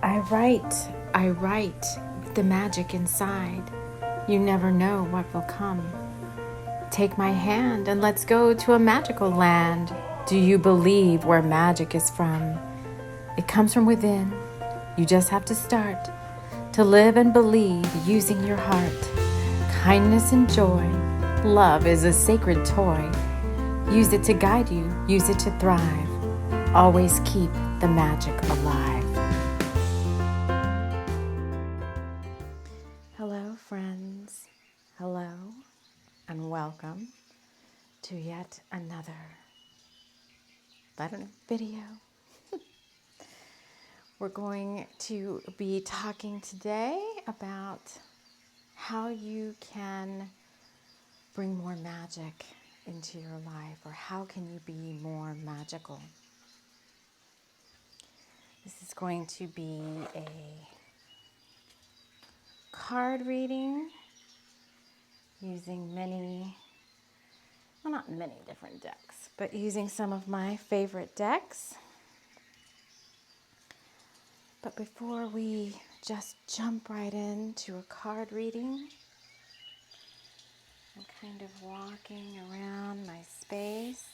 I write with the magic inside. You never know what will come. Take my hand and let's go to a magical land. Do you believe where magic is from? It comes from within. You just have to start to live and believe using your heart. Kindness and joy. Love is a sacred toy. Use it to guide you. Use it to thrive. Always keep the magic alive. Hello, friends. Hello, and welcome to yet another video. We're going to be talking today about how you can bring more magic into your life, or how can you be more magical. This is going to be a card reading using not many different decks, but using some of my favorite decks. But before we just jump right into a card reading, I'm kind of walking around my space,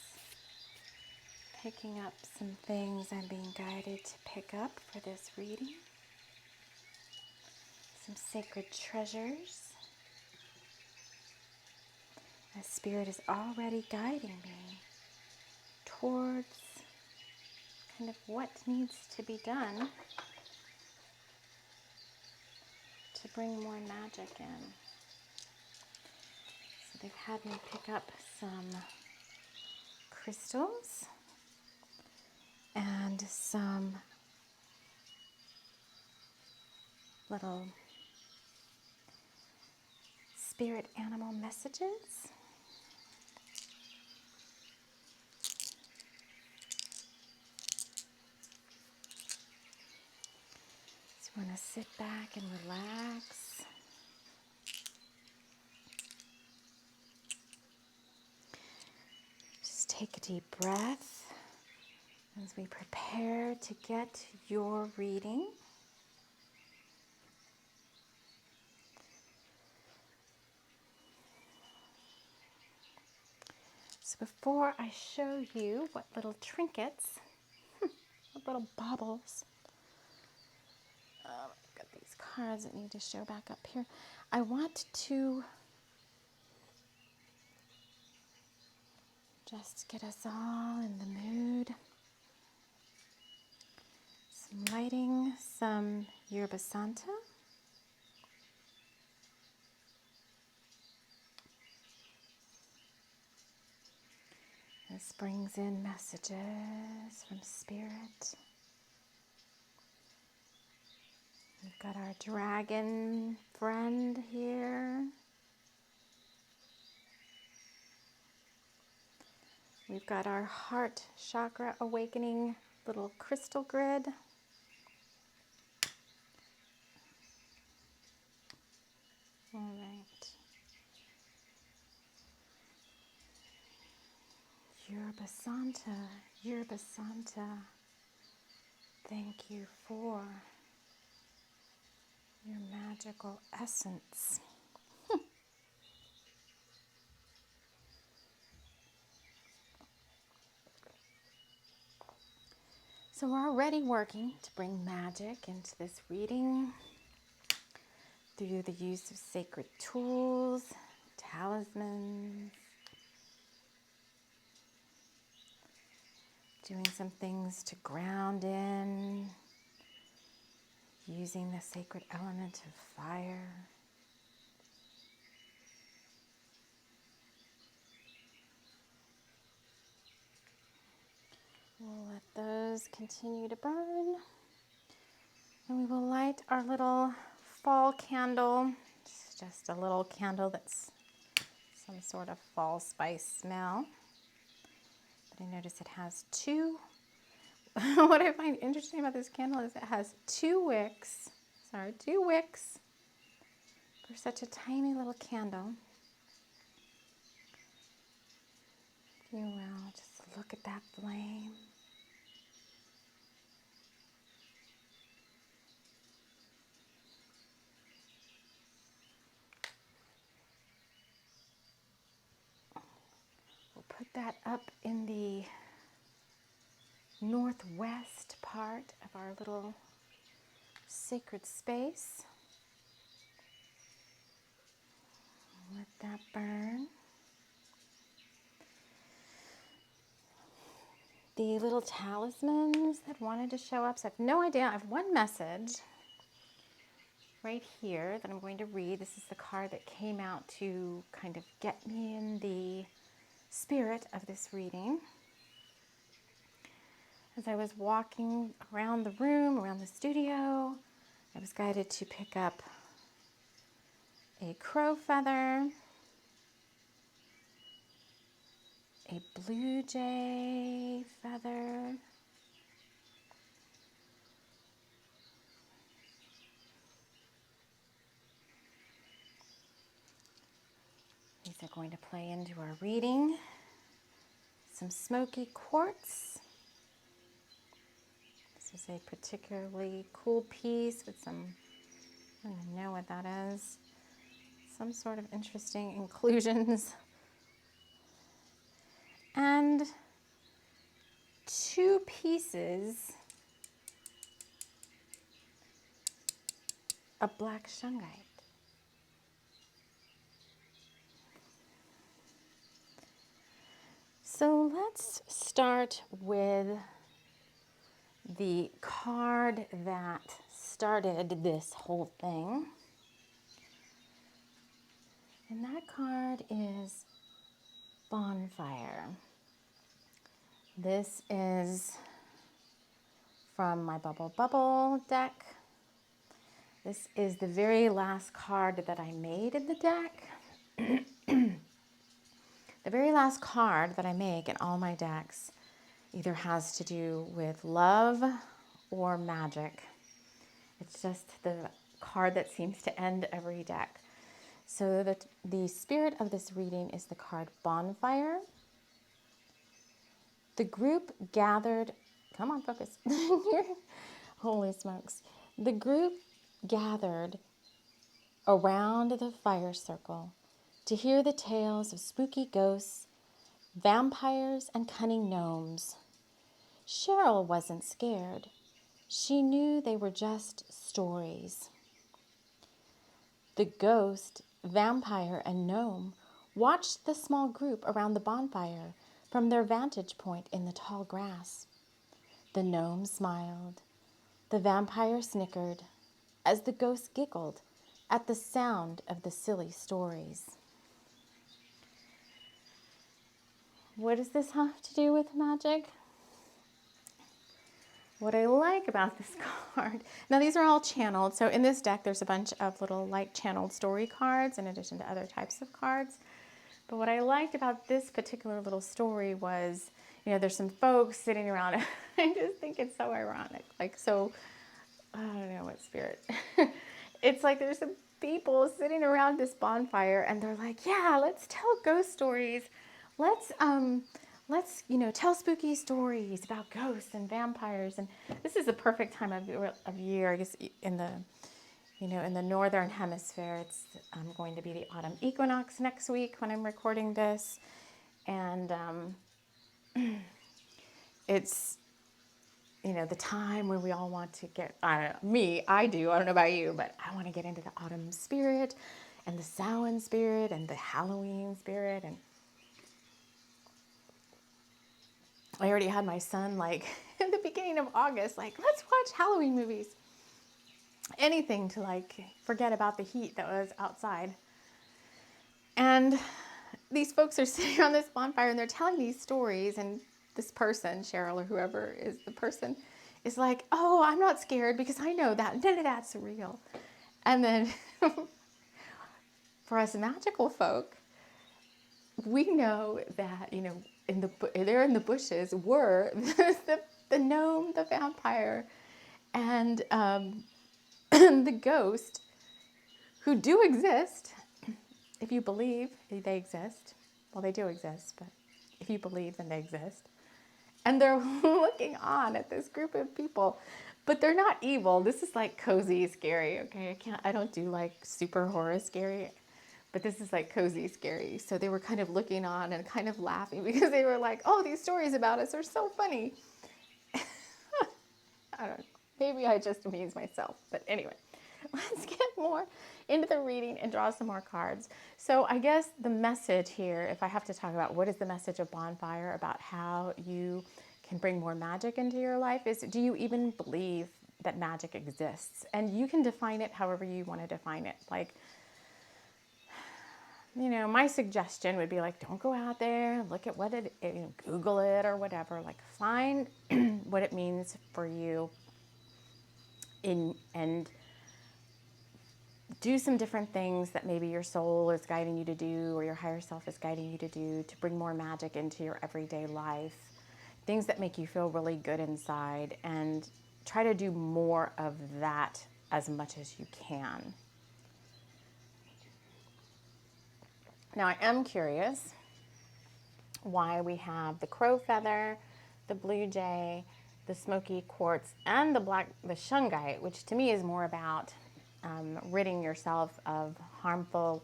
picking up some things I'm being guided to pick up for this reading. Some sacred treasures. My spirit is already guiding me towards kind of what needs to be done to bring more magic in. So they've had me pick up some crystals and some little spirit animal messages. So you want to sit back and relax. Just take a deep breath as we prepare to get your reading. So before I show you what little trinkets, what little baubles, I've got these cards that need to show back up here. I want to just get us all in the mood. Some lighting, some yerba santa. This brings in messages from Spirit. We've got our dragon friend here. We've got our heart chakra awakening little crystal grid. All right. Yerba Santa, Yerba Santa, thank you for your magical essence. So we're already working to bring magic into this reading through the use of sacred tools, talismans, doing some things to ground in, using the sacred element of fire. We'll let those continue to burn. And we will light our little fall candle. It's just a little candle that's some sort of fall spice smell. But I notice it has two. What I find interesting about this candle is it has two wicks for such a tiny little candle. If you will, just look at that flame. that up in the northwest part of our little sacred space. Let that burn. The little talismans that wanted to show up. So I have no idea. I have one message right here that I'm going to read. This is the card that came out to kind of get me in the spirit of this reading. As I was walking around the room, around the studio, I was guided to pick up a crow feather, a blue jay feather, these are going to play into our reading, some smoky quartz. This is a particularly cool piece with some, I don't even know what that is, some sort of interesting inclusions. And 2 pieces of black shungite. So let's start with the card that started this whole thing. And that card is Bonfire. This is from my Bubble deck. This is the very last card that I made in the deck. The very last card that I make in all my decks either has to do with love or magic. It's just the card that seems to end every deck. So the spirit of this reading is the card Bonfire. The group gathered, come on, focus. Holy smokes. The group gathered around the fire circle to hear the tales of spooky ghosts, vampires, and cunning gnomes. Cheryl wasn't scared. She knew they were just stories. The ghost, vampire, and gnome watched the small group around the bonfire from their vantage point in the tall grass. The gnome smiled. The vampire snickered as the ghost giggled at the sound of the silly stories. What does this have to do with magic? What I like about this card, now these are all channeled, so in this deck there's a bunch of little like channeled story cards in addition to other types of cards. But what I liked about this particular little story was, you know, there's some folks sitting around. I just think it's so ironic. Like, so, I don't know what spirit. It's like there's some people sitting around this bonfire and they're like, yeah, let's tell ghost stories. Let's tell spooky stories about ghosts and vampires. And this is the perfect time of year, I guess, in the northern hemisphere. It's going to be the autumn equinox next week when I'm recording this. And it's, the time when we all want to get, I don't know about you, but I want to get into the autumn spirit and the Samhain spirit and the Halloween spirit. And I already had my son, like, in the beginning of August, like, let's watch Halloween movies. Anything to, like, forget about the heat that was outside. And these folks are sitting around this bonfire and they're telling these stories, and this person, Cheryl or whoever is the person, is like, oh, I'm not scared because I know that none of that's real. And then for us magical folk, we know that, there in the bushes were the gnome, the vampire, and the ghost, who do exist, if you believe they exist. Well, they do exist, but if you believe, then they exist. And they're looking on at this group of people, but they're not evil. This is like cozy, scary, okay? I don't do like super horror scary, But this is like cozy scary. So they were kind of looking on and kind of laughing because they were like, oh, these stories about us are so funny. I don't know. Maybe I just amuse myself. But anyway, let's get more into the reading and draw some more cards. So I guess the message here, if I have to talk about what is the message of Bonfire about how you can bring more magic into your life, is do you even believe that magic exists? And you can define it however you want to define it. Like, you know, my suggestion would be like, don't go out there, look at what it, you know, Google it or whatever. Like, find what it means for you and do some different things that maybe your soul is guiding you to do or your higher self is guiding you to do to bring more magic into your everyday life. Things that make you feel really good inside, and try to do more of that as much as you can. Now, I am curious why we have the crow feather, the blue jay, the smoky quartz, and the shungite, which to me is more about ridding yourself of harmful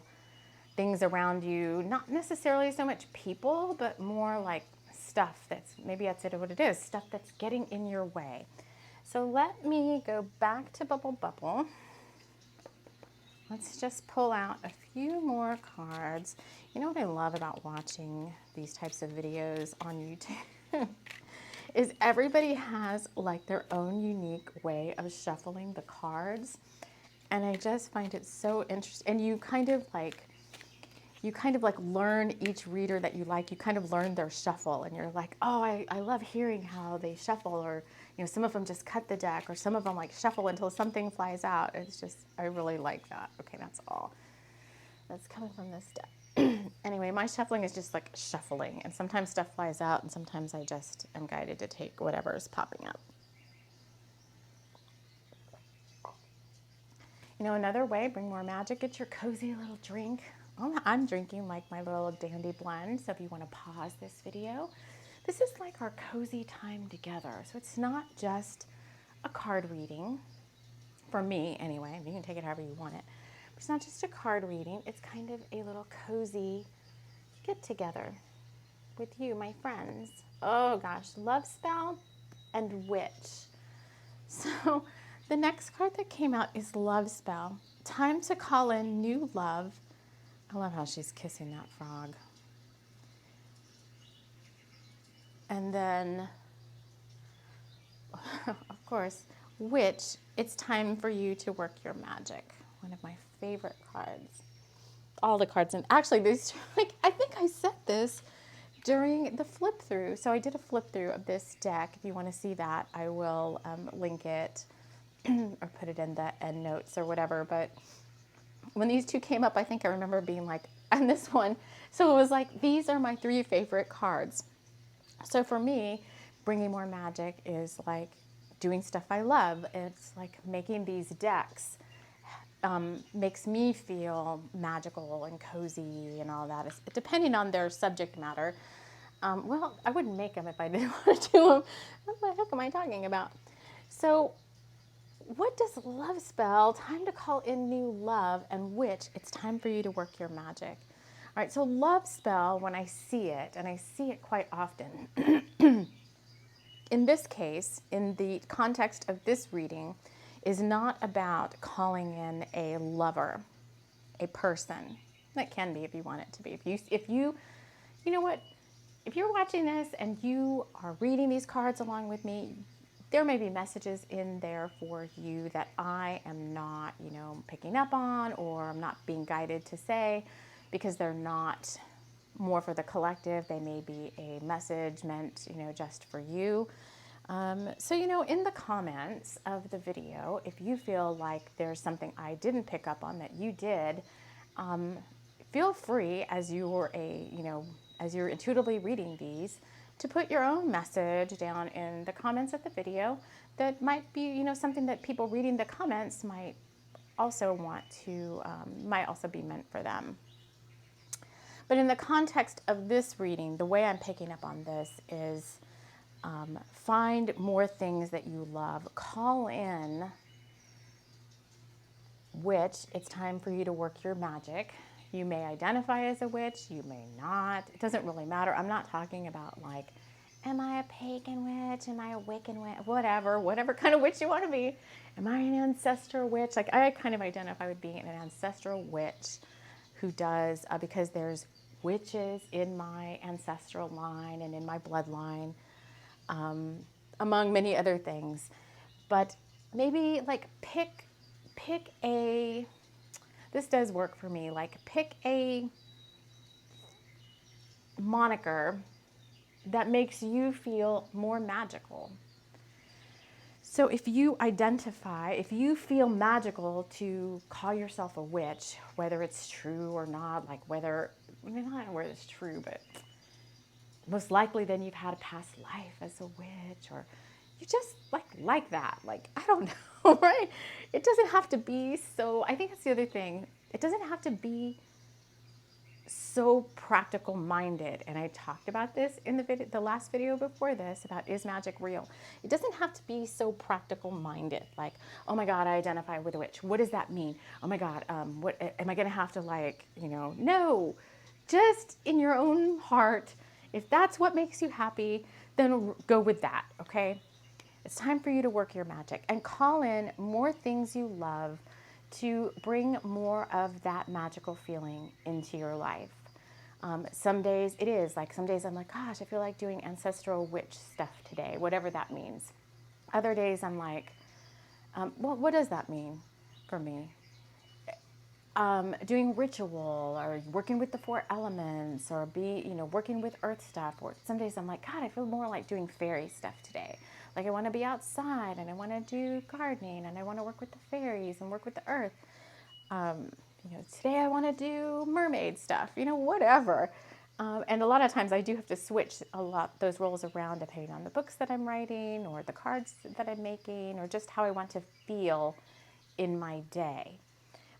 things around you. Not necessarily so much people, but more like stuff that's, maybe that's what it is, stuff that's getting in your way. So let me go back to Bubble Bubble. Let's just pull out a few more cards. You know what I love about watching these types of videos on YouTube? Is everybody has like their own unique way of shuffling the cards. And I just find it so interesting. And you kind of like learn each reader that you like. You kind of learn their shuffle, and you're like, oh, I love hearing how they shuffle, or, you know, some of them just cut the deck, or some of them like shuffle until something flies out. It's just, I really like that. Okay, that's all that's coming from this deck. Anyway, my shuffling is just like shuffling, and sometimes stuff flies out, and sometimes I just am guided to take whatever is popping up. You know, another way, bring more magic, get your cozy little drink. Oh, I'm drinking like my little dandy blend, so if you want to pause this video, this is like our cozy time together. So it's not just a card reading, for me anyway. You can take it however you want it. But it's not just a card reading, it's kind of a little cozy get together with you, my friends. Oh gosh, love spell and witch. So the next card that came out is love spell. Time to call in new love. I love how she's kissing that frog. And then, of course, witch, it's time for you to work your magic. One of my favorite cards. All the cards, and actually these, like, I think I said this during the flip through. So I did a flip through of this deck. If you want to see that, I will link it or put it in the end notes or whatever. But when these two came up, I think I remember being like, and this one. So it was like, these are my 3 favorite cards. So for me, bringing more magic is like doing stuff I love. It's like making these decks makes me feel magical and cozy and all that, depending on their subject matter. Well, I wouldn't make them if I didn't want to do them. What the heck am I talking about? So what does love spell? Time to call in new love, and witch, it's time for you to work your magic. All right, so love spell, when I see it, and I see it quite often, in this case, in the context of this reading, is not about calling in a lover, a person. That can be if you want it to be. If you know what, if you're watching this and you are reading these cards along with me, there may be messages in there for you that I am not, you know, picking up on, or I'm not being guided to say, because they're not more for the collective. They may be a message meant, you know, just for you. So, you know, in the comments of the video, if you feel like there's something I didn't pick up on that you did, feel free, as you're as you're intuitively reading these, to put your own message down in the comments of the video that might be, you know, something that people reading the comments might also want to, might also be meant for them. But in the context of this reading, the way I'm picking up on this is find more things that you love. Call in witch, it's time for you to work your magic. You may identify as a witch, you may not. It doesn't really matter. I'm not talking about like, am I a pagan witch? Am I a Wiccan witch? Whatever kind of witch you want to be. Am I an ancestral witch? Like I kind of identify with being an ancestral witch who does, because there's witches in my ancestral line and in my bloodline, among many other things. But maybe like pick a, this does work for me, like pick a moniker that makes you feel more magical. So if you identify, if you feel magical to call yourself a witch, whether it's true or not, like whether, I mean, I don't know whether it's true, but most likely then you've had a past life as a witch, or you just like that. Like, I don't know, right? It doesn't have to be so, I think that's the other thing. It doesn't have to be so practical minded. And I talked about this in the last video before this about, is magic real? It doesn't have to be so practical minded. Like, oh my God, I identify with a witch. What does that mean? Oh my God, what am I going to have to like, no, just in your own heart. If that's what makes you happy, then go with that. Okay. It's time for you to work your magic and call in more things you love to bring more of that magical feeling into your life. Some days it is like, some days I'm like, gosh, I feel like doing ancestral witch stuff today, whatever that means. Other days I'm like, well, what does that mean for me? Doing ritual or working with the 4 elements, or working with earth stuff. Or some days I'm like, God, I feel more like doing fairy stuff today. Like I want to be outside and I want to do gardening and I want to work with the fairies and work with the earth. Today I want to do mermaid stuff, whatever. And a lot of times I do have to switch those roles around depending on the books that I'm writing or the cards that I'm making or just how I want to feel in my day.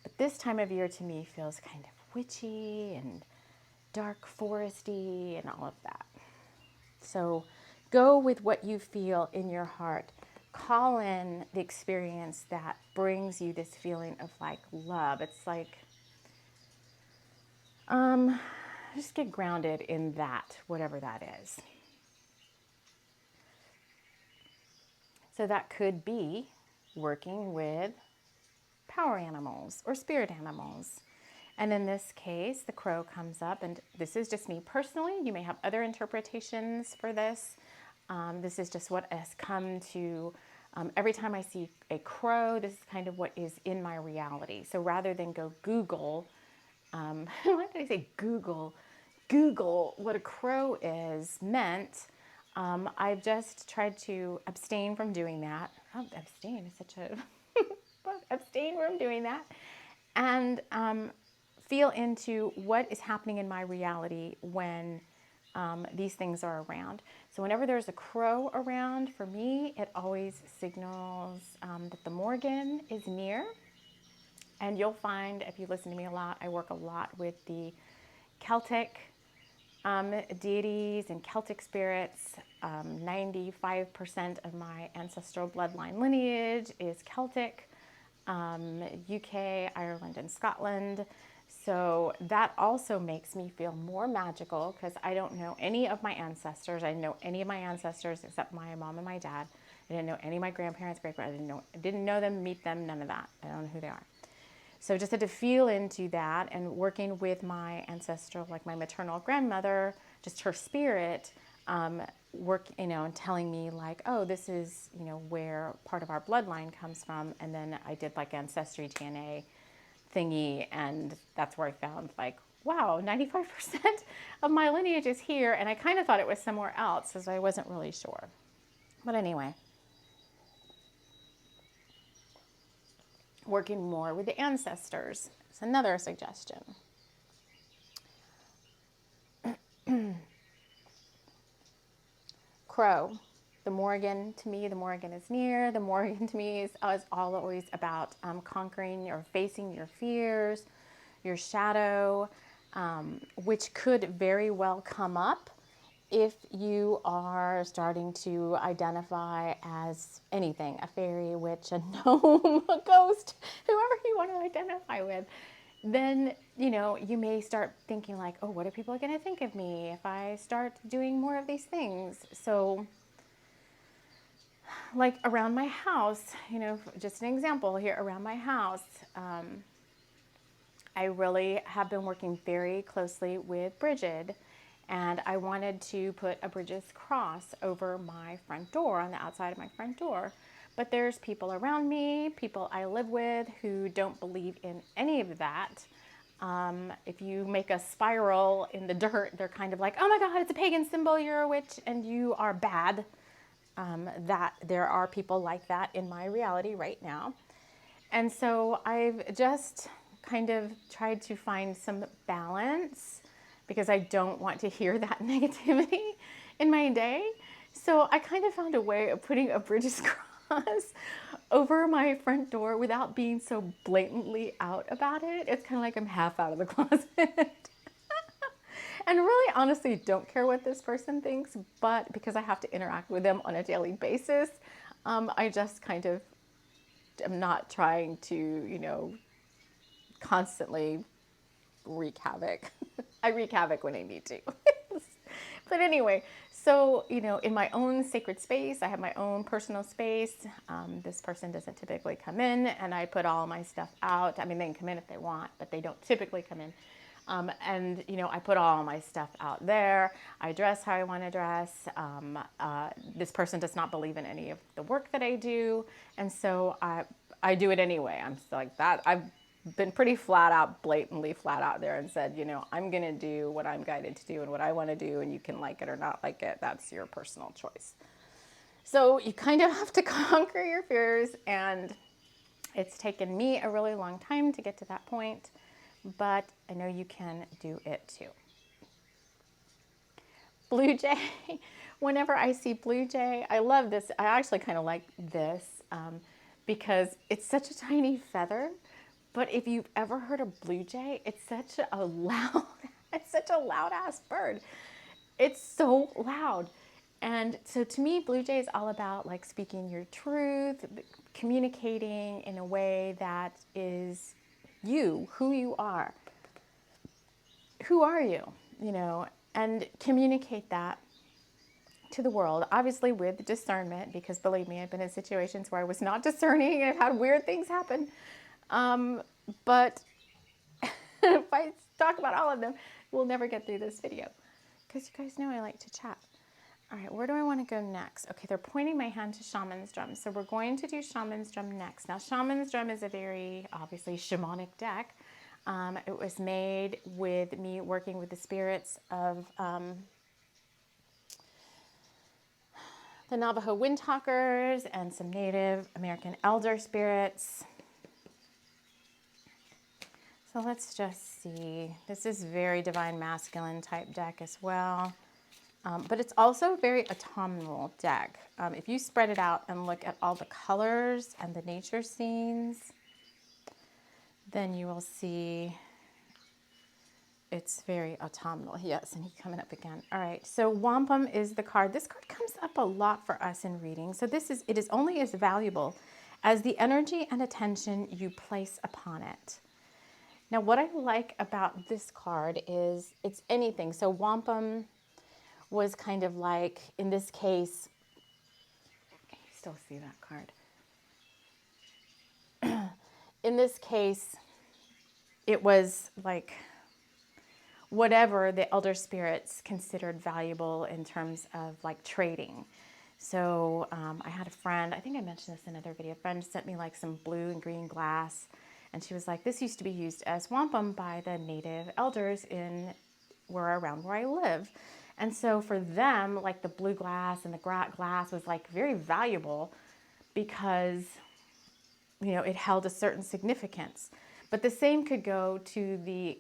But this time of year to me feels kind of witchy and dark foresty and all of that. So go with what you feel in your heart. Call in the experience that brings you this feeling of like love. It's like, just get grounded in that, whatever that is. So that could be working with power animals or spirit animals. And in this case, the crow comes up, and this is just me personally. You may have other interpretations for this. This is just what has come to, every time I see a crow, this is kind of what is in my reality. So rather than go Google, why did I say Google? Google what a crow is meant. I've just tried to abstain from doing that. Oh, abstain is such a, abstain from doing that. And feel into what is happening in my reality when these things are around. So whenever there's a crow around, for me, it always signals that the Morgan is near. And you'll find, if you listen to me a lot, I work a lot with the Celtic deities and Celtic spirits. 95% of my ancestral bloodline lineage is Celtic, UK, Ireland, and Scotland. So that also makes me feel more magical because I don't know any of my ancestors. I didn't know any of my ancestors except my mom and my dad. I didn't know any of my grandparents, great-grandparents. I didn't know them, meet them, none of that. I don't know who they are. So just had to feel into that, and working with my ancestral, like my maternal grandmother, just her spirit, and telling me like, oh, this is, where part of our bloodline comes from. And then I did like Ancestry DNA thingy, and that's where I found like, wow, 95% of my lineage is here. And I kind of thought it was somewhere else, because I wasn't really sure. But anyway, working more with the ancestors is another suggestion. Crow. The Morgan, to me, the Morgan is near. The Morgan to me is always about conquering or facing your fears, your shadow, which could very well come up if you are starting to identify as anything, a fairy, a witch, a gnome, a ghost, whoever you want to identify with. then, you may start thinking like, oh, what are people going to think of me if I start doing more of these things? So like around my house, just an example here around my house, I really have been working very closely with Bridget, and I wanted to put a Bridget's cross over my front door, on the outside of my front door. But there's people around me, people I live with, who don't believe in any of that. If you make a spiral in the dirt, they're kind of like, oh my God, it's a pagan symbol, you're a witch, and you are bad. That there are people like that in my reality right now. And so I've just kind of tried to find some balance, because I don't want to hear that negativity in my day. So I kind of found a way of putting a Bridges cross over my front door without being so blatantly out about it. It's kind of like I'm half out of the closet. And really, honestly, don't care what this person thinks, but because I have to interact with them on a daily basis, I just kind of am not trying to, constantly wreak havoc. I wreak havoc when I need to. But anyway, so, in my own sacred space, I have my own personal space. This person doesn't typically come in, and I put all my stuff out. I mean, they can come in if they want, but they don't typically come in. And I put all my stuff out there. I dress how I want to dress. This person does not believe in any of the work that I do, and so I do it anyway. I'm still like that. I've been pretty flat out, blatantly flat out there, and said, I'm gonna do what I'm guided to do and what I want to do, and you can like it or not like it. That's your personal choice. So you kind of have to conquer your fears, and it's taken me a really long time to get to that point. But I know you can do it too. Blue jay. Whenever I see blue jay, I love this. I actually kind of like this because it's such a tiny feather. But if you've ever heard a blue jay, it's such a loud ass bird. It's so loud. And so to me, blue jay is all about like speaking your truth, communicating in a way that is you, who you are. Who are you? And communicate that to the world, obviously with discernment, because believe me, I've been in situations where I was not discerning and I've had weird things happen. But if I talk about all of them, we'll never get through this video, because you guys know I like to chat. All right, where do I want to go next? Okay, they're pointing my hand to Shaman's Drum. So we're going to do Shaman's Drum next. Now, Shaman's Drum is a very, obviously, shamanic deck. It was made with me working with the spirits of the Navajo Windtalkers and some Native American elder spirits. So let's just see. This is very divine masculine type deck as well. But it's also a very autumnal deck. If you spread it out and look at all the colors and the nature scenes, then you will see it's very autumnal. Yes, and he's coming up again. All right, so wampum is the card. This card comes up a lot for us in reading. So it is only as valuable as the energy and attention you place upon it. Now, what I like about this card is it's anything. So wampum was kind of like, in this case, can you still see that card? In this case, it was like whatever the elder spirits considered valuable in terms of like trading. So I had a friend, I think I mentioned this in another video, a friend sent me like some blue and green glass, and she was like, this used to be used as wampum by the native elders around where I live. And so for them, like the blue glass and the glass was like very valuable because, it held a certain significance. But the same could go to the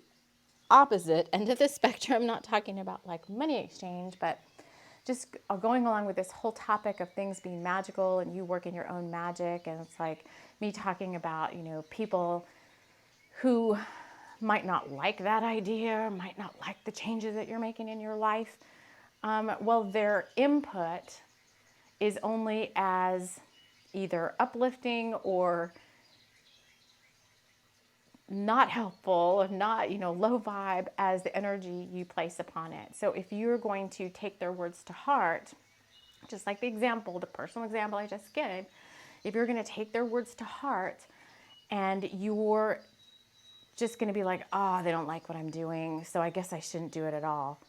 opposite end of the spectrum. I'm not talking about like money exchange, but just going along with this whole topic of things being magical and you working your own magic. And it's like me talking about, people who might not like that idea, might not like the changes that you're making in your life. Well, their input is only as either uplifting or not helpful, not, low vibe as the energy you place upon it. So if you're going to take their words to heart, just like the personal example I just gave, if you're going to take their words to heart and you're just going to be like, oh, they don't like what I'm doing, so I guess I shouldn't do it at all,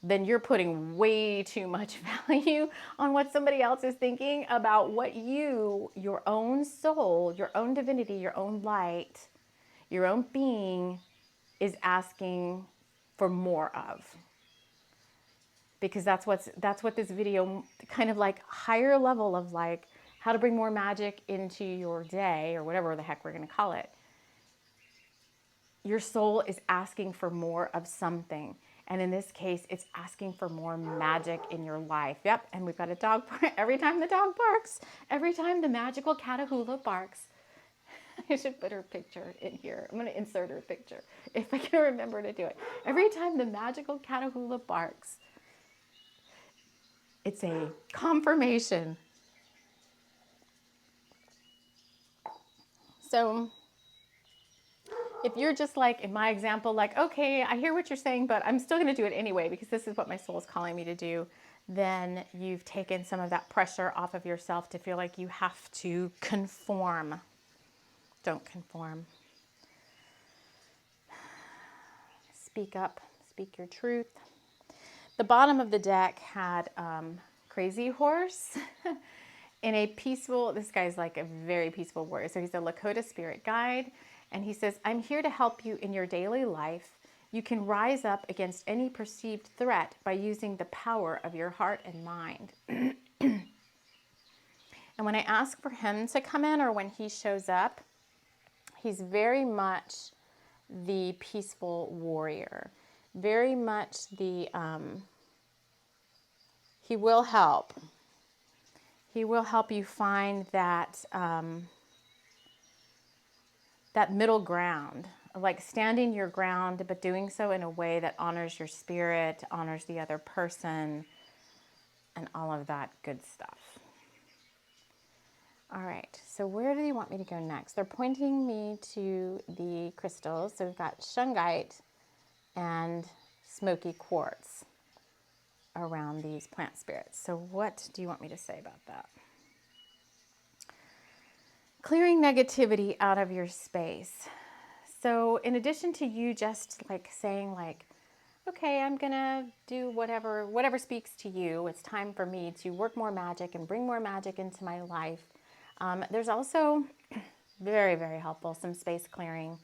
then you're putting way too much value on what somebody else is thinking about what your own soul, your own divinity, your own light, your own being is asking for more of. Because that's what this video, kind of like higher level of like how to bring more magic into your day, or whatever the heck we're going to call it. Your soul is asking for more of something. And in this case, it's asking for more magic in your life. Yep, and we've got a dog. Every time the dog barks, every time the magical Catahoula barks, I should put her picture in here. I'm going to insert her picture if I can remember to do it. Every time the magical Catahoula barks, it's a confirmation. So if you're just like, in my example, like, okay, I hear what you're saying, but I'm still going to do it anyway because this is what my soul is calling me to do, then you've taken some of that pressure off of yourself to feel like you have to conform. Don't conform. Speak up, speak your truth. The bottom of the deck had Crazy Horse in a peaceful, this guy's like a very peaceful warrior. So he's a Lakota spirit guide. And he says, I'm here to help you in your daily life. You can rise up against any perceived threat by using the power of your heart and mind. And when I ask for him to come in, or when he shows up, he's very much the peaceful warrior. Very much the, he will help. He will help you find that, that middle ground, like standing your ground, but doing so in a way that honors your spirit, honors the other person, and all of that good stuff. All right, so where do you want me to go next? They're pointing me to the crystals. So we've got shungite and smoky quartz around these plant spirits. So what do you want me to say about that? Clearing negativity out of your space. So in addition to you just like saying like, okay, I'm gonna do whatever speaks to you. It's time for me to work more magic and bring more magic into my life. There's also very, very helpful, some space clearing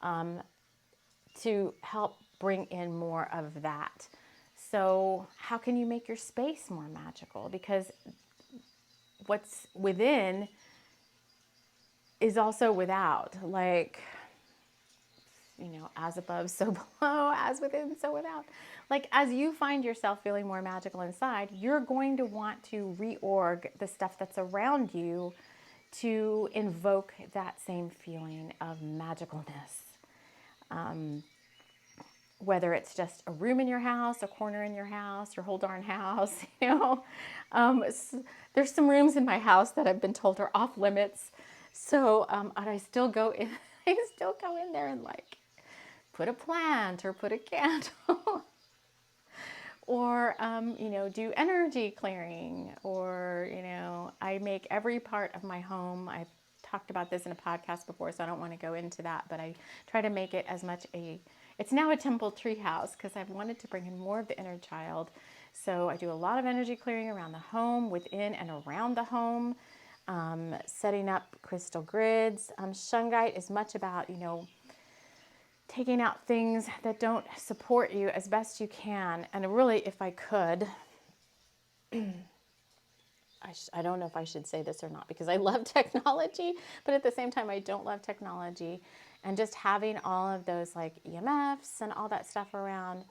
to help bring in more of that. So how can you make your space more magical? Because what's within is also without, like, as above, so below, as within, so without. Like, as you find yourself feeling more magical inside, you're going to want to reorg the stuff that's around you to invoke that same feeling of magicalness. Whether it's just a room in your house, a corner in your house, your whole darn house, there's some rooms in my house that I've been told are off limits. So I still go in. I still go in there and like put a plant or put a candle, or do energy clearing, or I make every part of my home. I've talked about this in a podcast before, so I don't want to go into that. But I try to make it as much it's now a temple tree house because I've wanted to bring in more of the inner child. So I do a lot of energy clearing around the home, within and around the home. Setting up crystal grids. Shungite is much about, taking out things that don't support you as best you can. And really, if I could, I don't know if I should say this or not because I love technology, but at the same time, I don't love technology. And just having all of those like EMFs and all that stuff around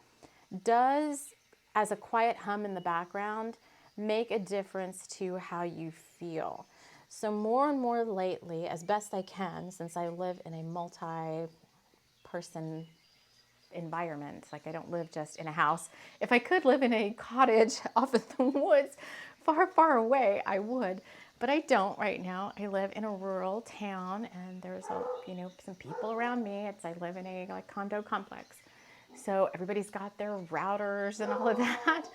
does, as a quiet hum in the background, make a difference to how you feel. So more and more lately, as best I can, since I live in a multi-person environment, like I don't live just in a house. If I could live in a cottage off of the woods, far, far away, I would. But I don't right now. I live in a rural town, and there's some people around me. I live in a like condo complex, so everybody's got their routers and all of that.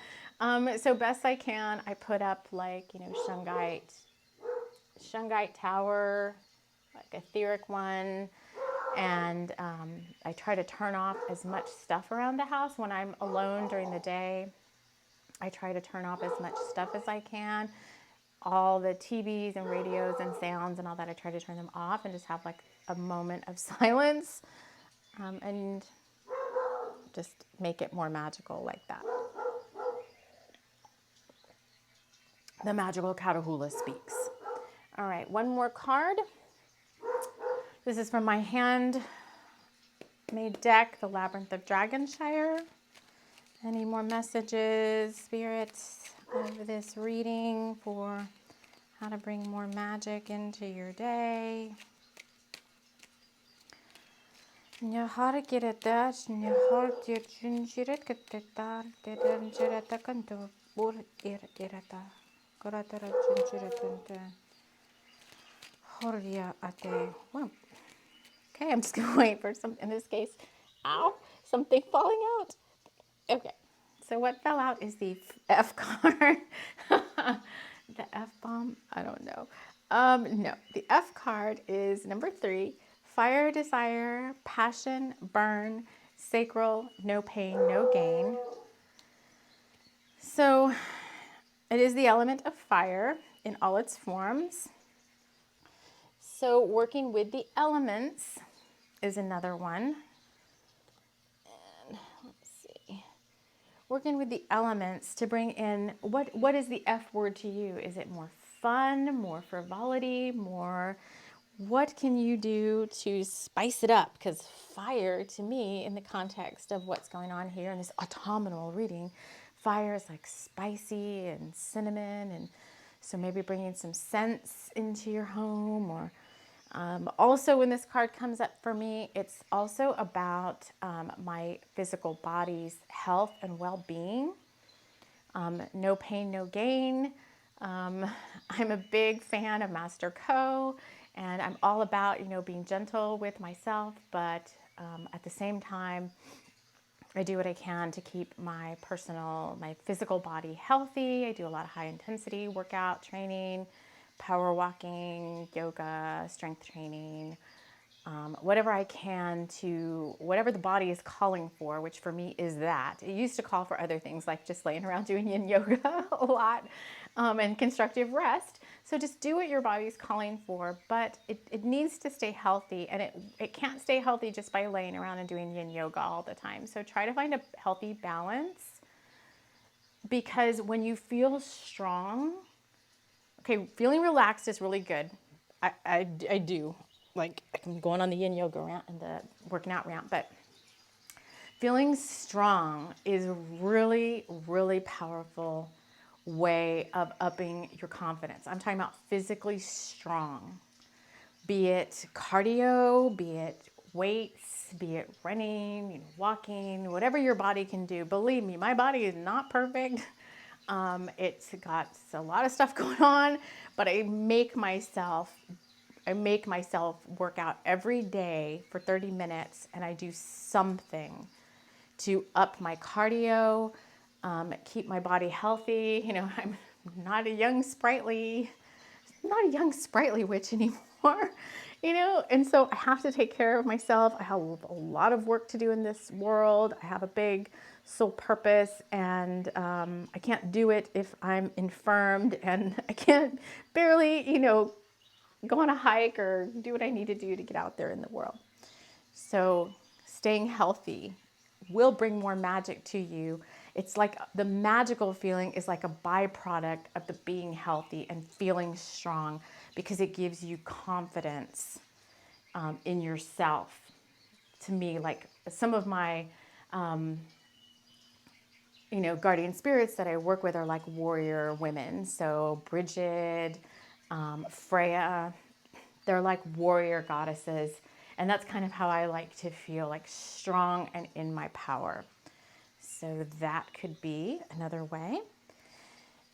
So best I can, I put up like shungite tower, like etheric one, and I try to turn off as much stuff around the house when I'm alone during the day. I try to turn off as much stuff as I can. All the TVs and radios and sounds and all that, I try to turn them off and just have like a moment of silence, and just make it more magical like that. The magical Catahoula speaks. All right, one more card. This is from my handmade deck, the Labyrinth of Dragonshire. Any more messages, spirits, of this reading for how to bring more magic into your day? Okay, I'm just gonna wait for some, in this case, something falling out. Okay, so what fell out is the F card. The F bomb? I don't know. No, the F card is number 3, fire, desire, passion, burn, sacral, no pain, no gain. So it is the element of fire in all its forms. So working with the elements is another one. And let's see. Working with the elements to bring in, what is the F word to you? Is it more fun, more frivolity, more, what can you do to spice it up? Because fire, to me, in the context of what's going on here in this autumnal reading, fire is like spicy and cinnamon, and so maybe bringing some scents into your home. Or also, when this card comes up for me, it's also about my physical body's health and well-being. No pain, no gain. I'm a big fan of Master Co, and I'm all about being gentle with myself, but at the same time, I do what I can to keep my physical body healthy. I do a lot of high intensity workout training, power walking, yoga, strength training, whatever I can to whatever the body is calling for, which for me is that. It used to call for other things like just laying around doing yin yoga a lot, and constructive rest. So just do what your body's calling for, but it needs to stay healthy, and it can't stay healthy just by laying around and doing yin yoga all the time. So try to find a healthy balance, because when you feel strong, okay, feeling relaxed is really good. I do. Like, I'm going on the yin yoga rant and the working out rant, but feeling strong is really, really powerful way of upping your confidence. I'm talking about physically strong, be it cardio, be it weights, be it running, walking, whatever your body can do. Believe me, my body is not perfect. It's got a lot of stuff going on, but I make myself work out every day for 30 minutes, and I do something to up my cardio, keep my body healthy. I'm not a young sprightly witch anymore, and so I have to take care of myself. I have a lot of work to do in this world. I have a big soul purpose, and I can't do it if I'm infirmed, and I can't barely, go on a hike or do what I need to do to get out there in the world. So staying healthy will bring more magic to you. It's like the magical feeling is like a byproduct of the being healthy and feeling strong, because it gives you confidence in yourself. To me, like some of my guardian spirits that I work with are like warrior women. So Bridget, Freya, they're like warrior goddesses. And that's kind of how I like to feel, like strong and in my power. So that could be another way.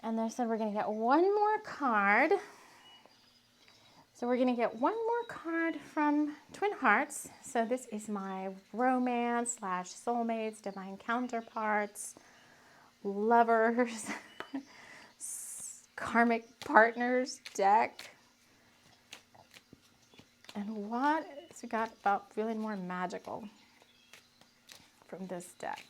And they said we're going to get one more card. So we're going to get one more card from Twin Hearts. So this is my romance / soulmates, divine counterparts, lovers, karmic partners deck. And what has we got about feeling more magical from this deck?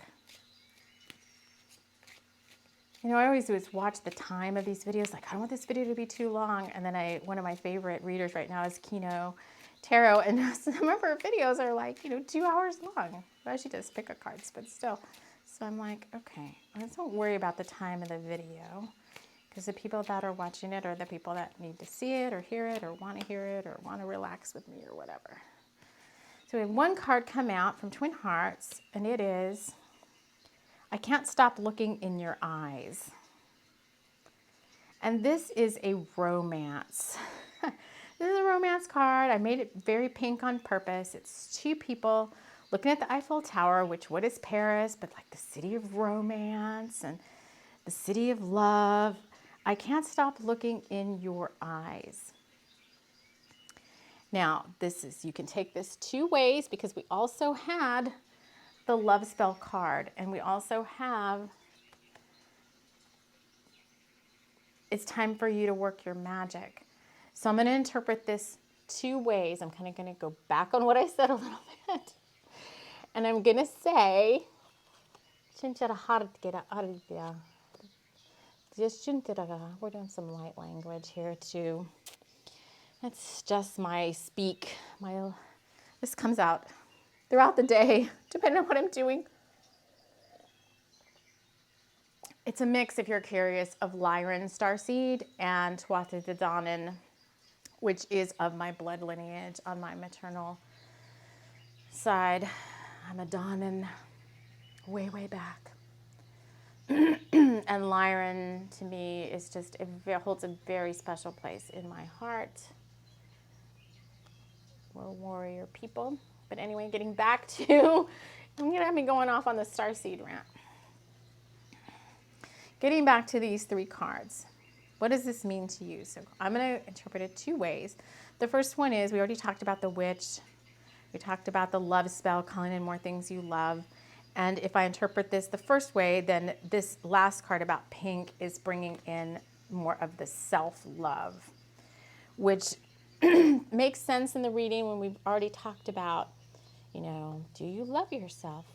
You know, I always do is watch the time of these videos. Like, I don't want this video to be too long. And then one of my favorite readers right now is Kino Tarot. And some of her videos are like, 2 hours long. Well, she does pick-up cards, but still. So I'm like, okay, let's don't worry about the time of the video. Because the people that are watching it are the people that need to see it or hear it or want to hear it or want to relax with me or whatever. So we have one card come out from Twin Hearts, and it is, I can't stop looking in your eyes. And this is a romance. This is a romance card. I made it very pink on purpose. It's two people looking at the Eiffel Tower, which what is Paris, but like the city of romance and the city of love. I can't stop looking in your eyes. Now, you can take this two ways because we also had the love spell card, and we also have, it's time for you to work your magic. So I'm going to interpret this two ways. I'm kind of going to go back on what I said a little bit. And I'm going to say, we're doing some light language here too. It's just my speak. This comes out throughout the day, depending on what I'm doing. It's a mix, if you're curious, of Lyran starseed and Tuatha which is of my blood lineage on my maternal side. I'm a Donnan way, way back. And Lyran, to me, is just, it holds a very special place in my heart. We're warrior people. But anyway, getting back to, I'm going to have me going off on the starseed rant. Getting back to these three cards. What does this mean to you? So I'm going to interpret it two ways. The first one is, we already talked about the witch. We talked about the love spell, calling in more things you love. And if I interpret this the first way, then this last card about pink is bringing in more of the self-love, which makes sense in the reading when we've already talked about, do you love yourself?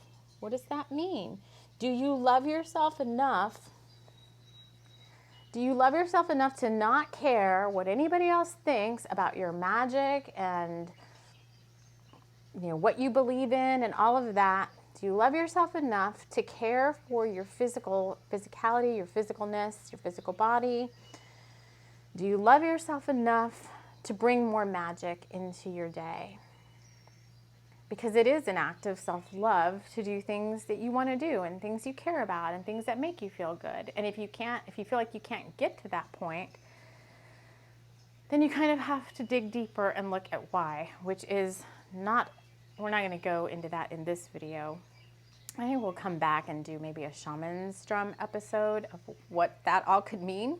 What does that mean? Do you love yourself enough? Do you love yourself enough to not care what anybody else thinks about your magic and what you believe in and all of that? Do you love yourself enough to care for your physicality, your physicalness, your physical body? Do you love yourself enough to bring more magic into your day? Because it is an act of self-love to do things that you want to do and things you care about and things that make you feel good. And if you feel like you can't get to that point, then you kind of have to dig deeper and look at why, which is we're not going to go into that in this video. I think we'll come back and do maybe a shaman's drum episode of what that all could mean.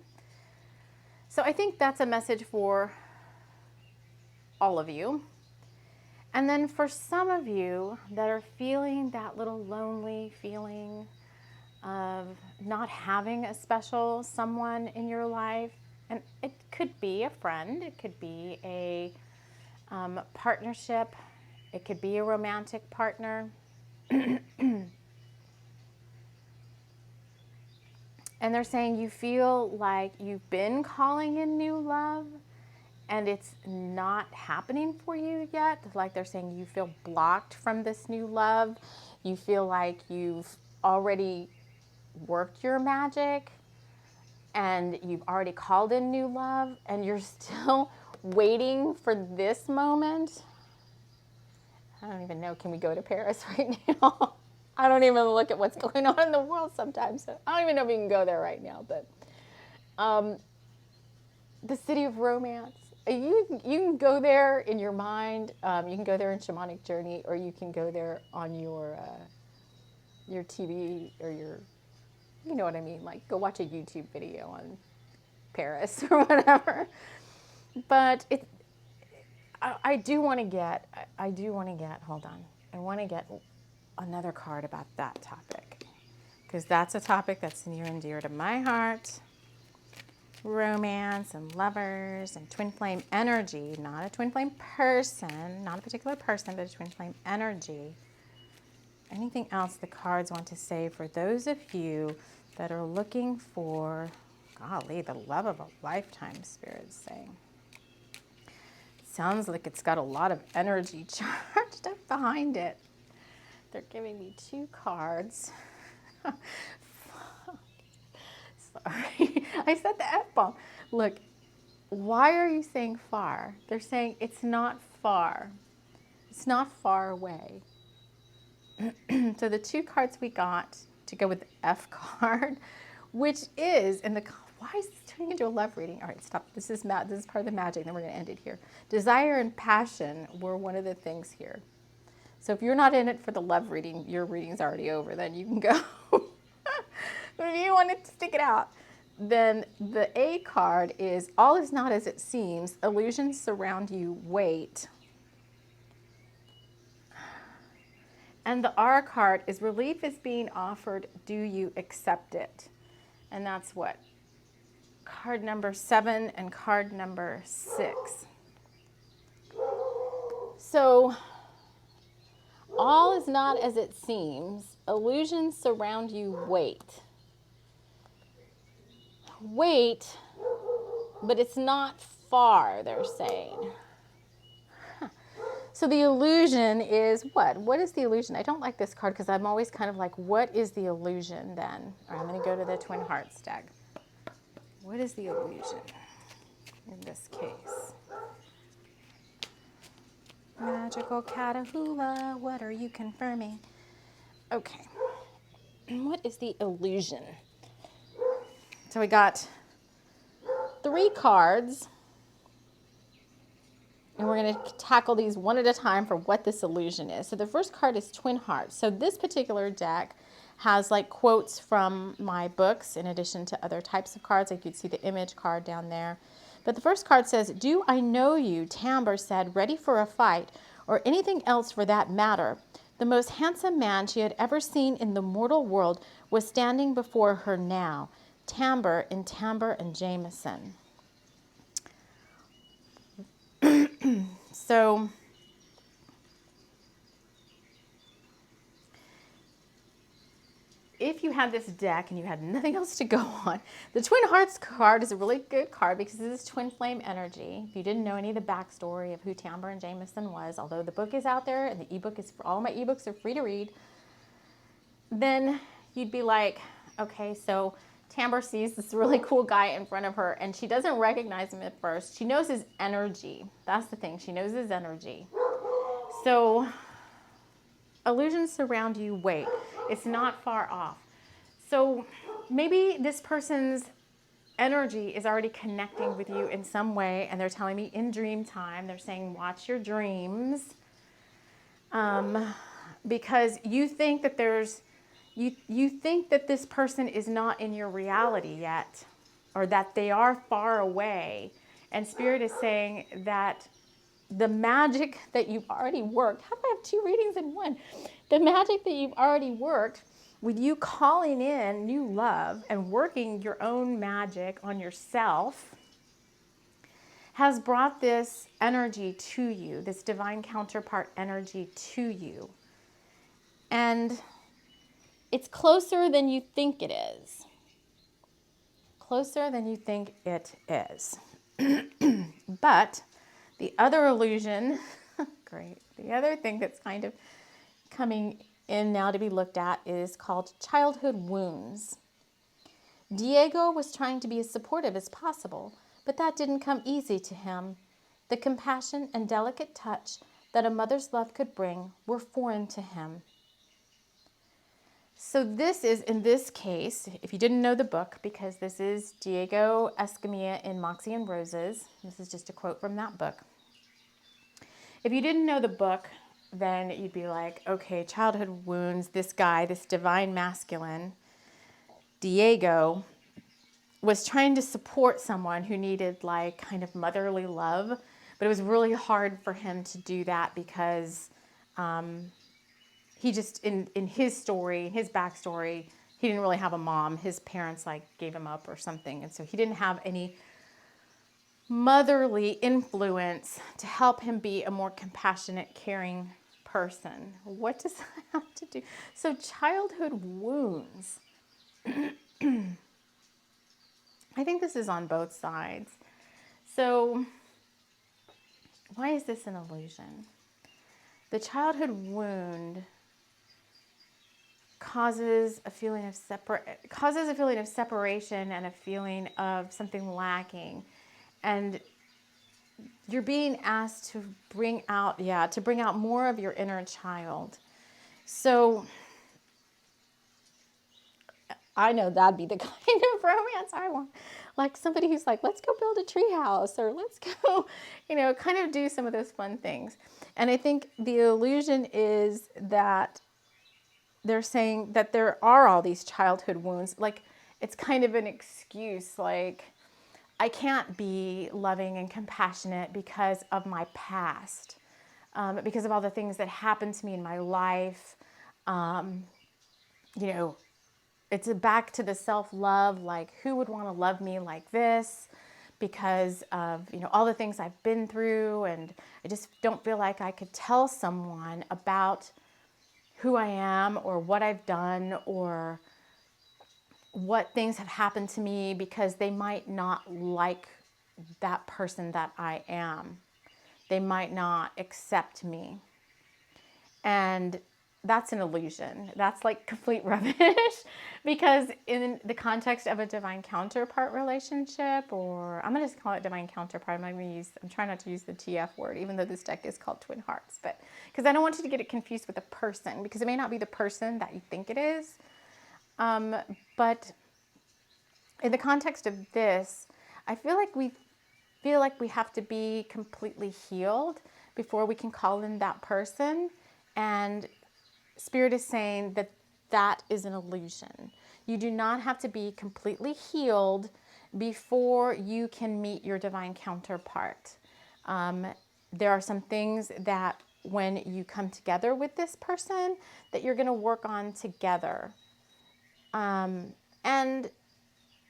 So I think that's a message for all of you. And then for some of you that are feeling that little lonely feeling of not having a special someone in your life, and it could be a friend, it could be a partnership, it could be a romantic partner. And they're saying you feel like you've been calling in new love and it's not happening for you yet. Like they're saying you feel blocked from this new love. You feel like you've already worked your magic and you've already called in new love and you're still waiting for this moment. I don't even know, can we go to Paris right now? I don't even look at what's going on in the world sometimes. So I don't even know if you can go there right now, but the city of romance. You can go there in your mind. You can go there in Shamanic Journey, or you can go there on your TV or you know what I mean. Like go watch a YouTube video on Paris or whatever. But I do want to get, hold on. I want to get another card about that topic, because that's a topic that's near and dear to my heart. Romance and lovers and twin flame energy, not a twin flame person, not a particular person, but a twin flame energy. Anything else the cards want to say for those of you that are looking for, golly, the love of a lifetime, Spirit's saying. Sounds like it's got a lot of energy charged up behind it. They're giving me 2 cards. Sorry, I said the F-bomb. Look, why are you saying far? They're saying it's not far. It's not far away. So the 2 cards we got to go with the F card, which is in the, why is this turning into a love reading? All right, stop. This is part of the magic. Then we're going to end it here. Desire and passion were one of the things here. So if you're not in it for the love reading, your reading's already over. Then you can go. But if you want to stick it out, then the A card is all is not as it seems. Illusions surround you. Wait. And the R card is relief is being offered. Do you accept it? And that's what? Card number 7 and card number 6. So all is not as it seems. Illusions surround you. Wait. Wait, but it's not far, they're saying. So the illusion is what? What is the illusion? I don't like this card because I'm always kind of like, what is the illusion then? All right, I'm going to go to the Twin Hearts deck. What is the illusion in this case? Magical Catahoula, what are you confirming? Okay. What is the illusion? So we got 3 cards, and we're going to tackle these one at a time for what this illusion is. So the first card is Twin Hearts. So this particular deck has like quotes from my books in addition to other types of cards. Like you'd see the image card down there. But the first card says, do I know you, Tamber said, ready for a fight, or anything else for that matter. The most handsome man she had ever seen in the mortal world was standing before her now. Tamber in Tamber and Jameson. So if you had this deck and you had nothing else to go on, the Twin Hearts card is a really good card because this is twin flame energy. If you didn't know any of the backstory of who Tamber and Jameson was, although the book is out there and the ebook is, all my ebooks are free to read, then you'd be like, okay, so Tamber sees this really cool guy in front of her and she doesn't recognize him at first. She knows his energy. That's the thing. She knows his energy. So illusions surround you. Wait, it's not far off. So maybe this person's energy is already connecting with you in some way, and they're telling me in dream time, they're saying watch your dreams, because you think that you think that this person is not in your reality yet, or that they are far away, and Spirit is saying that the magic that you've already worked, how do I have 2 readings in one? The magic that you've already worked with you calling in new love and working your own magic on yourself has brought this energy to you, this divine counterpart energy to you. And it's closer than you think it is. Closer than you think it is. But the other illusion, great, the other thing that's kind of coming in now to be looked at is called childhood wounds. Diego was trying to be as supportive as possible, but that didn't come easy to him. The compassion and delicate touch that a mother's love could bring were foreign to him. So this is, in this case, if you didn't know the book, because this is Diego Escamilla in Moxie and Roses. This is just a quote from that book. If you didn't know the book, then you'd be like, okay, childhood wounds, this guy, this divine masculine, Diego, was trying to support someone who needed like kind of motherly love, But it was really hard for him to do that because he just, in his story, his backstory, he didn't really have a mom. His parents like gave him up or something. And so he didn't have any motherly influence to help him be a more compassionate, caring person. What does that have to do? So childhood wounds. I think this is on both sides. So why is this an illusion? The childhood wound causes a feeling of separation and a feeling of something lacking. And you're being asked to bring out more of your inner child. So I know that'd be the kind of romance I want. Like somebody who's like, let's go build a tree house, or let's go, kind of do some of those fun things. And I think the illusion is that they're saying that there are all these childhood wounds. Like it's kind of an excuse. Like I can't be loving and compassionate because of my past, because of all the things that happened to me in my life. It's back to the self-love, like who would want to love me like this because of, all the things I've been through. And I just don't feel like I could tell someone about who I am or what I've done or what things have happened to me because they might not like that person that I am. They might not accept me. And that's an illusion. That's like complete rubbish because in the context of a divine counterpart relationship, or I'm going to just call it divine counterpart. I'm trying not to use the TF word, even though this deck is called Twin Hearts, but because I don't want you to get it confused with a person, because it may not be the person that you think it is. But in the context of this, I feel like we have to be completely healed before we can call in that person. And Spirit is saying that that is an illusion. You do not have to be completely healed before you can meet your divine counterpart. There are some things that when you come together with this person that you're going to work on together. And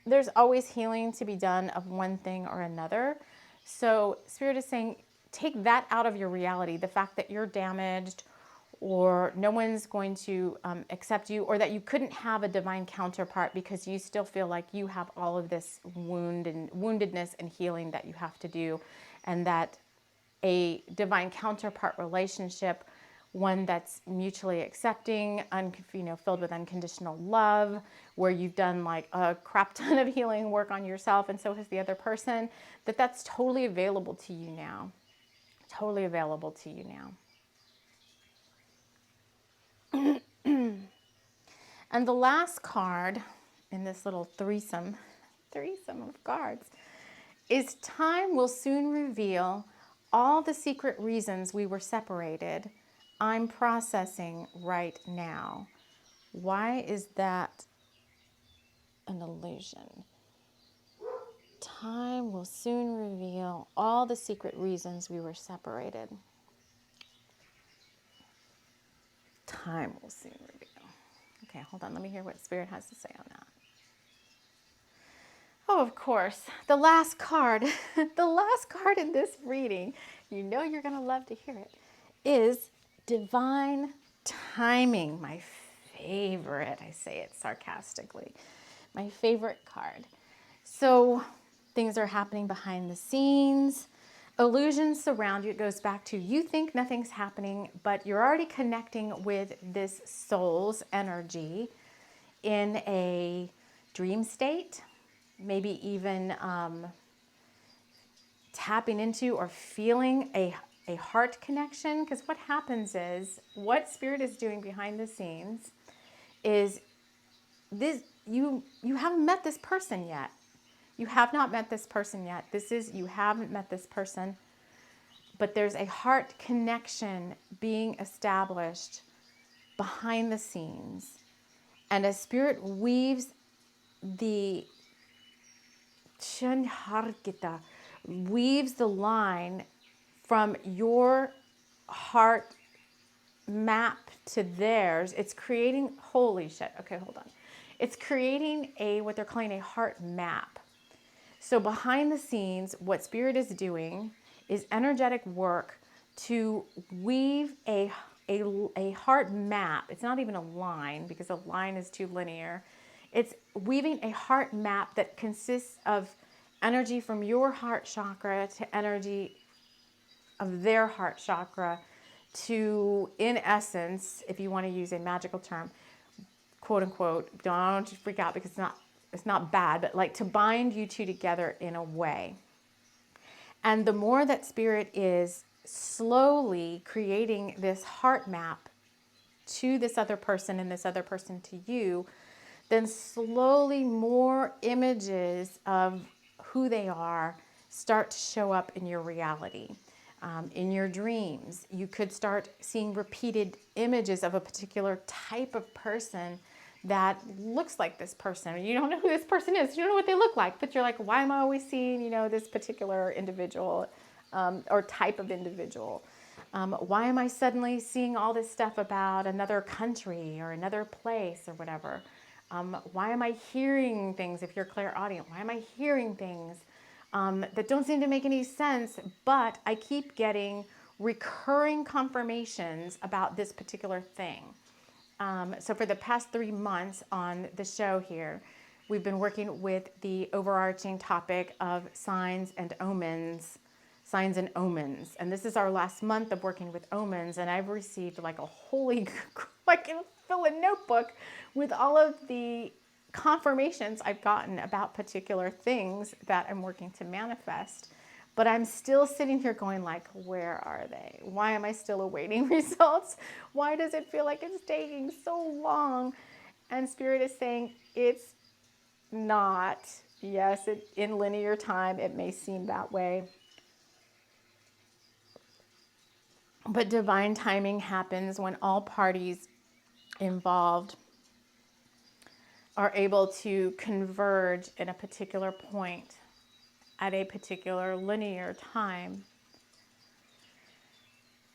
there's always healing to be done of one thing or another. So Spirit is saying, take that out of your reality. The fact that you're damaged or no one's going to accept you, or that you couldn't have a divine counterpart because you still feel like you have all of this woundedness and healing that you have to do, and that a divine counterpart relationship, one that's mutually accepting, filled with unconditional love, where you've done like a crap ton of healing work on yourself and so has the other person, that's totally available to you now. Totally available to you now. And the last card in this little threesome of cards is time will soon reveal all the secret reasons we were separated. I'm processing right now. Why is that an illusion? Time will soon reveal all the secret reasons we were separated. Time will soon reveal. Okay, hold on. Let me hear what Spirit has to say on that. Oh, of course. The last card, the last card in this reading, you're going to love to hear it, is divine timing. My favorite. I say it sarcastically. My favorite card. So things are happening behind the scenes. Illusions surround you. It goes back to you think nothing's happening, but you're already connecting with this soul's energy in a dream state, maybe even tapping into or feeling a heart connection. Because what happens is, what Spirit is doing behind the scenes is this: you haven't met this person yet. You have not met this person yet. You haven't met this person, but there's a heart connection being established behind the scenes. And as Spirit weaves the line from your heart map to theirs, it's creating, holy shit, okay, hold on. It's creating what they're calling a heart map. So behind the scenes, what Spirit is doing is energetic work to weave a heart map. It's not even a line because a line is too linear. It's weaving a heart map that consists of energy from your heart chakra to energy of their heart chakra to, in essence, if you want to use a magical term, quote unquote, don't freak out because it's not bad, but like to bind you two together in a way. And the more that Spirit is slowly creating this heart map to this other person and this other person to you, then slowly more images of who they are start to show up in your reality. In your dreams, you could start seeing repeated images of a particular type of person that looks like this person. You don't know who this person is. You don't know what they look like, but you're like, why am I always seeing, this particular individual or type of individual? Why am I suddenly seeing all this stuff about another country or another place or whatever? Why am I hearing things, if you're clairaudient, why am I hearing things that don't seem to make any sense, but I keep getting recurring confirmations about this particular thing? So for the past 3 months on the show here, we've been working with the overarching topic of signs and omens. And this is our last month of working with omens, and I've received like a holy, I can fill a notebook with all of the confirmations I've gotten about particular things that I'm working to manifest. But I'm still sitting here going like, where are they? Why am I still awaiting results? Why does it feel like it's taking so long? And Spirit is saying it's not. Yes, in linear time, it may seem that way. But divine timing happens when all parties involved are able to converge in a particular point at a particular linear time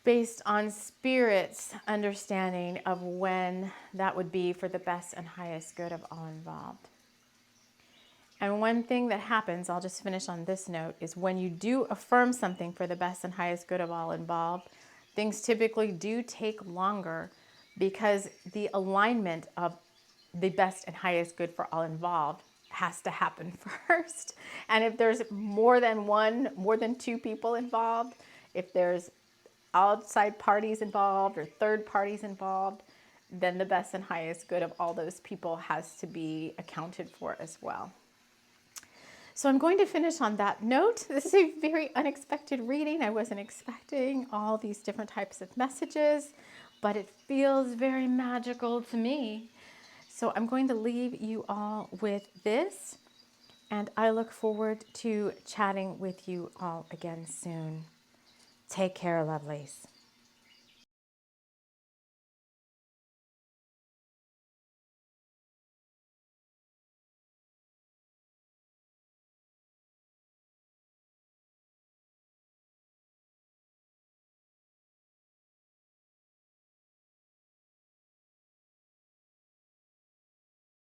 based on Spirit's understanding of when that would be for the best and highest good of all involved. And one thing that happens, I'll just finish on this note, is when you do affirm something for the best and highest good of all involved, things typically do take longer because the alignment of the best and highest good for all involved has to happen first. And if there's more than two people involved, if there's outside parties involved or third parties involved, then the best and highest good of all those people has to be accounted for as well. So I'm going to finish on that note. This is a very unexpected reading. I wasn't expecting all these different types of messages, but it feels very magical to me. So I'm going to leave you all with this, and I look forward to chatting with you all again soon. Take care, lovelies.